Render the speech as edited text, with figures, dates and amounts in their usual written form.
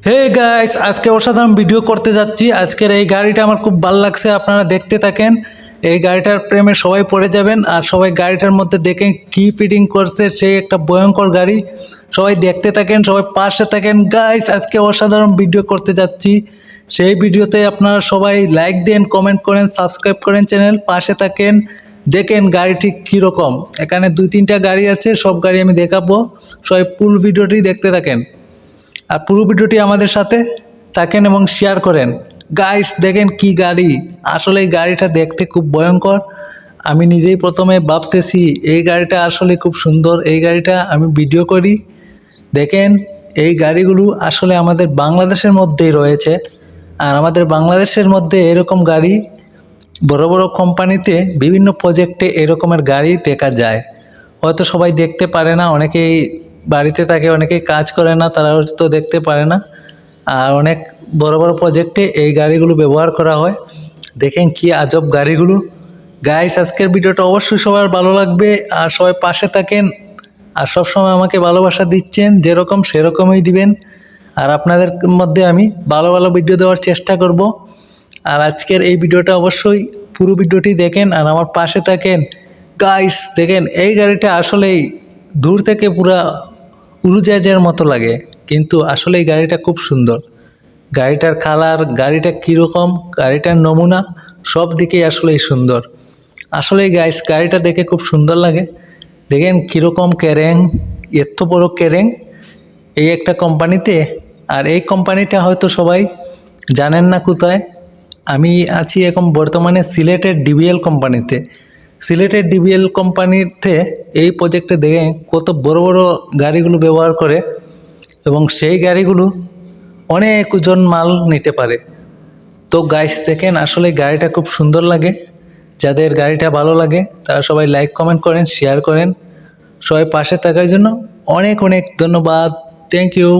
Hey guys, আজকে অসাধারণ video করতে যাচ্ছি। আজকের এই গাড়িটা আমার খুব ভালো লাগছে, আপনারা দেখতে থাকেন। এই গাড়িটার প্রেমে সবাই পড়ে যাবেন। আর সবাই গাড়িটার মধ্যে দেখেন কি ফিটিং করছে, সেই একটা ভয়ঙ্কর গাড়ি। সবাই দেখতে থাকেন, সবাই পাশে থাকেন। গাইস, আজকে অসাধারণ ভিডিও করতে যাচ্ছি। সেই ভিডিওতে আপনারা সবাই লাইক দেন, কমেন্ট করেন, সাবস্ক্রাইব করেন চ্যানেল, পাশে থাকেন। দেখেন গাড়িটি কীরকম। এখানে 2-3টা গাড়ি আছে, সব গাড়ি আমি দেখাবো। সবাই ফুল ভিডিওটি দেখতে থাকেন আর পুরো ভিডিওটি আমাদের সাথে থাকেন এবং শেয়ার করেন। গাইস, দেখেন কি গাড়ি। আসলে এই গাড়িটা দেখতে খুব ভয়ঙ্কর। আমি নিজেই প্রথমে ভাবতেছি এই গাড়িটা আসলে খুব সুন্দর। এই গাড়িটা আমি ভিডিও করি। দেখেন এই গাড়িগুলো আসলে আমাদের বাংলাদেশের মধ্যেই রয়েছে। আর আমাদের বাংলাদেশের মধ্যে এরকম গাড়ি বড় বড় কোম্পানিতে বিভিন্ন প্রজেক্টে এরকমের গাড়ি দেখা যায়। হয়তো সবাই দেখতে পারে না, অনেকেই বাড়িতে থাকে, অনেকেই কাজ করে না, তারা তো দেখতে পারে না। আর অনেক বড় বড় প্রজেক্টে এই গাড়িগুলো ব্যবহার করা হয়। দেখেন কি আজব গাড়িগুলো। গাইস, আজকের ভিডিওটা অবশ্যই সবার ভালো লাগবে। আর সবাই পাশে থাকেন আর সবসময় আমাকে ভালোবাসা দিচ্ছেন, যেরকম সেরকমই দিবেন। আর আপনাদের মধ্যে আমি ভালো ভালো ভিডিও দেওয়ার চেষ্টা করব। আর আজকের এই ভিডিওটা অবশ্যই পুরো ভিডিওটি দেখেন আর আমার পাশে থাকেন। গাইস, দেখেন এই গাড়িটা আসলেই দূর থেকে পুরা উড়োজাহাজের মতো লাগে, কিন্তু আসলে এই গাড়িটা খুব সুন্দর। গাড়িটার কালার, গাড়িটা কীরকম, গাড়িটার নমুনা সব দিকেই আসলেই সুন্দর। আসলেই গাইস, গাড়িটা দেখে খুব সুন্দর লাগে। দেখেন কীরকম ক্যারেং, এত বড় ক্যারেং এই একটা কোম্পানিতে। আর এই কোম্পানিটা হয়তো সবাই জানেন না কোথায়। আমি আছি এখন বর্তমানে সিলেটের ডিবিএল কোম্পানিতে। সিলেটের ডিবিএল কোম্পানিতে এই প্রজেক্টে দেখেন কত বড় বড় গাড়িগুলো ব্যবহার করে এবং সেই গাড়িগুলো অনেক ওজন মাল নিতে পারে। তো গাইস, দেখেন আসলে গাড়িটা খুব সুন্দর লাগে। যাদের গাড়িটা ভালো লাগে তারা সবাই লাইক কমেন্ট করেন, শেয়ার করেন। সবাই পাশে থাকার জন্য অনেক অনেক ধন্যবাদ। Thank you.